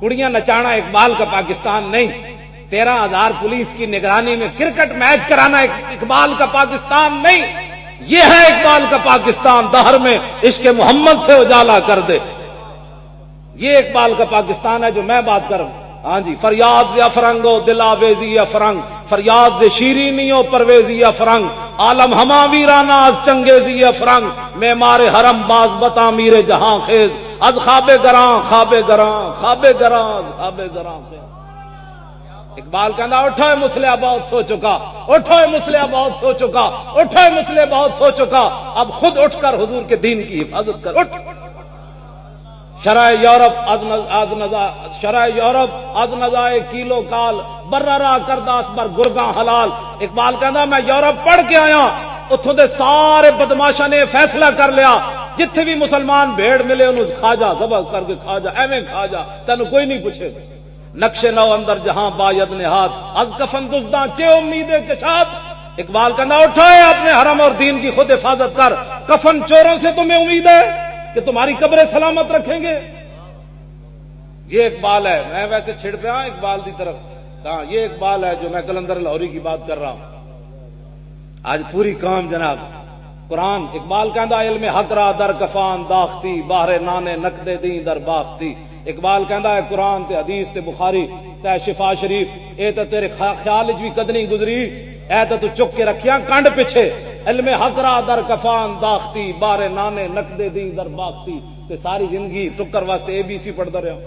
کڑیاں نچانا اقبال کا پاکستان نہیں، 13,000 پولیس کی نگرانی میں کرکٹ میچ کرانا اقبال کا پاکستان نہیں، یہ ہے اقبال کا پاکستان، دہر میں عشق محمد سے اجالا کر دے، یہ اقبال کا پاکستان ہے جو میں بات کر رہا ہوں۔ ہاں جی، فریاد ز افرنگو دل آویزی افرنگ، فریاد ز شیرینیو پرویزی افرنگ، عالم ہما ویرانہ از چنگیزی افرنگ، معمار حرم باز بتا میر جہاں خیز، از خواب گراں خواب گراں خواب گراں خواب گراں۔ اقبال کہنا اٹھو مسلح بہت سو چکا، اٹھو مسلح بہت سو چکا، اٹھو مسلح بہت سو چکا، اب خود اٹھ کر حضور کے دین کی حفاظت کر، اٹھ۔ شرع یورپ از نزائے کیلو کال، بررا کرداس بر گرگاں حلال۔ اقبال کہنا میں یورپ پڑھ کے آیا، اتھوں دے سارے بدماشاں نے فیصلہ کر لیا جتھے بھی مسلمان بھیڑ ملے انہوں کھا جا، ذبح کر کے کھا جا، ایویں کھا جا، تینوں کوئی نہیں پوچھے۔ نقش نو اندر جہاں باید نہاد، از کفن دزداں چے امید کشاد۔ اقبال کہنا اٹھائے اپنے حرم اور دین کی خود حفاظت کر، کفن چوروں سے تمہیں امید ہے کہ تمہاری قبریں سلامت رکھیں گے؟ یہ اقبال ہے۔ میں ویسے چھڑ پہ ہاں اقبال دی طرف، ہاں یہ اقبال ہے جو میں قلندر لاہوری کی بات کر رہا ہوں۔ آج پوری قوم جناب قرآن، اقبال کہندا علم حق را در کفان داختی، باہر نانے نقدے دین در باختی۔ اقبال کہندا ہے قرآن تے حدیث تے بخاری تے شفا شریف، اے تے تیرے خیال وچ بھی کد نہیں گزری، اے تے تو چک کے رکھیاں کنڈ پیچھے۔ علم حق را در کفان داختی، باہر نانے نقدے دین در باختی، تے ساری زندگی ٹکر واسطے ABC پڑھدا رہا۔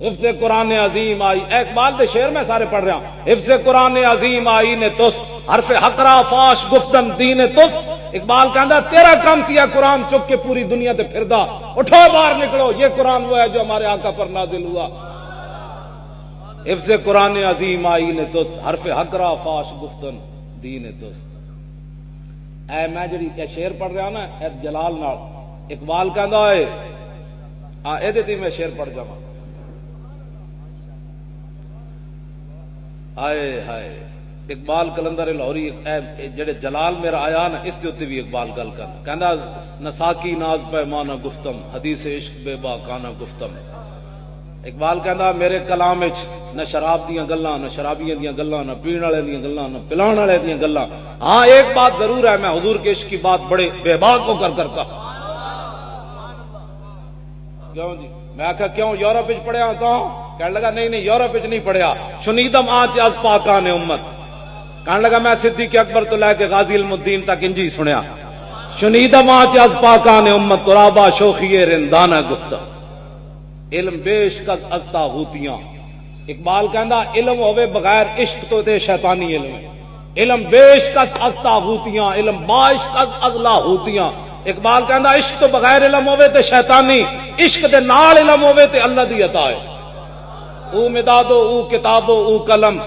حفظ قرآن عظیم آئی، اقبال دے شعر میں سارے پڑھ رہا ہوں۔ حفظ قرآن عظیم آئی نے تست، حرف حقرا فاش گفتن دین تست۔ اقبال کہندا تیرا کام سیا قرآن چک کے پوری دنیا تے پھردا، اٹھو باہر نکلو، یہ قرآن وہ ہے جو ہمارے آقا پر نازل ہوا۔ حفظ قرآن عظیم آئی نے تست، حرف حقرا فاش گفتن دین تست۔ اے میں جڑی شعر پڑھ رہا نا اے جلال نال، اقبال کہندا ہے ہاں اے تے میں شعر پڑھ جاواں۔ ہائے ہائے اقبال کلندر لاہوری جڑے جلال میرا آیا نا اس دے بھی اقبال گل کرنا، کہندا نساکی ناز پیمانہ گفتم، حدیث عشق بے باکانہ گفتم۔ اقبال کہندا میرے کلام وچ نہ شراب دیاں گلاں، نہ شرابیاں دیاں گلاں، نہ پین والے دیاں گلاں، نہ پلان والے دیاں گلاں۔ ہاں ایک بات ضرور ہے، میں حضور کے عشق کی بات بڑے بے باک ہو کر کرتا۔ کیوں جی؟ میں آخیا کیوں یورپ وچ پڑھیا تو کہنے لگا نہیں یورپ وچ نہیں پڑھیا، شنیدم آنچ از پاکان امت۔ کہنے لگا میں صدیق اکبر تو لے کے غازی علم الدین تک انجی سنیا، شنیدم آنچ از پاکان امت ترابا شوخی رندانہ گفتہ، علم بیش کز از تاغوتیاں۔ اقبال کہندا علم ہوے بغیر عشق تو تے شیطانی علم ہے، علم بیش کز از تاغوتیاں، علم باش کز از لاہوتیاں۔ اقبال کہندا عشق تو بغیر علم ہوے تے شیطانی، عشق دے نال علم ہوے تے اللہ دی عطا ہے۔ او مدادو او کتابو او قلم۔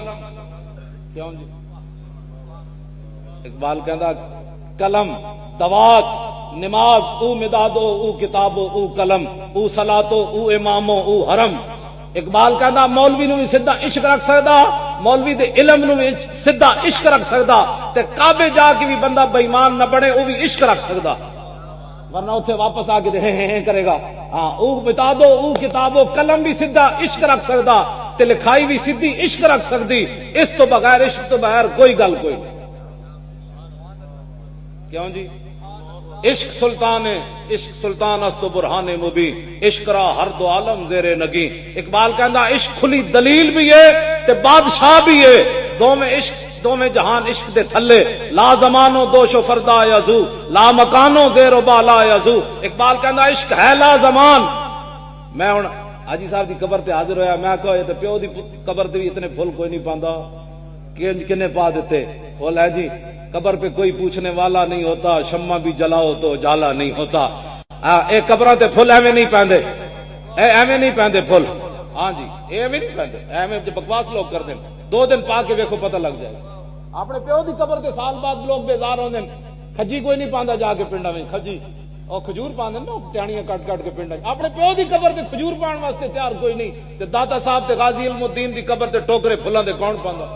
کیوں جی؟ اقبال کہندا قلم، دوات، نماز، او مدادو او کتابو او قلم، او صلاتو او امامو او حرم۔ اقبال کہندا مولوی نو بھی سیدھا عشق رکھ سکدا، مولوی دے علم نو بھی سیدھا عشق رکھ سکدا، تے کعبے جا کے بھی بندہ بے ایمان نہ بنے او بھی عشق رکھ سکدا، ورنہ اتنے واپس آ کے کرے گا۔ ہاں او بتا دو او کتابو قلم بھی سیدھا عشق رکھ سکدا، تے لکھائی بھی سیدھی عشق رکھ سکدی، اس تو بغیر عشق تو بغیر کوئی گل کوئی نہیں۔ کیوں جی؟ عشق سلطان ہے، عشق سلطان است و برہان مبین، عشق را ہر دو عالم زیر نگی۔ اقبال کہندا عشق کھلی دلیل بھی ہے تے بادشاہ بھی ہے، دو میں عشق دو میں جہان عشق دے تھلے، لا زمانو دوش و فردا یزو، لا مکانو زیر و بالا یزو۔ اقبال کہندا عشق ہے لا زمان۔ میں ہن حاجی صاحب دی قبر تے حاضر ہویا، میں کہا یہ تے پیو دی قبر تے بھی اتنے پھول کوئی نہیں پاندا، کنے پا دیتے پھول ہے جی؟ قبر پہ کوئی پوچھنے والا نہیں ہوتا، شمع بھی جلاؤ تو اجالا نہیں ہوتا۔ اے قبراں تے پھول ایویں نہیں پیندے، ایویں نہیں پیندے پھول، ہاں جی ایویں نہیں پیندے، ایویں بکواس لوگ کرتے ہیں، 2 دن پا کے ویکھو پتہ لگ جائے۔ اپنے پیو دی قبر تے سال بعد لوگ بیزار ہوندے، کھجی کوئی نہیں پاندا جا کے پنڈاں میں، کھجی اور کھجور پاندے نا ٹہنیاں کٹ کٹ کے پنڈاں، اپنے پیو دی قبر تے کھجور پان واسطے تیار کوئی نہیں، تے داتا صاحب تے غازی علم الدین دی قبر تے ٹوکرے پھلاں دے کون پاندا؟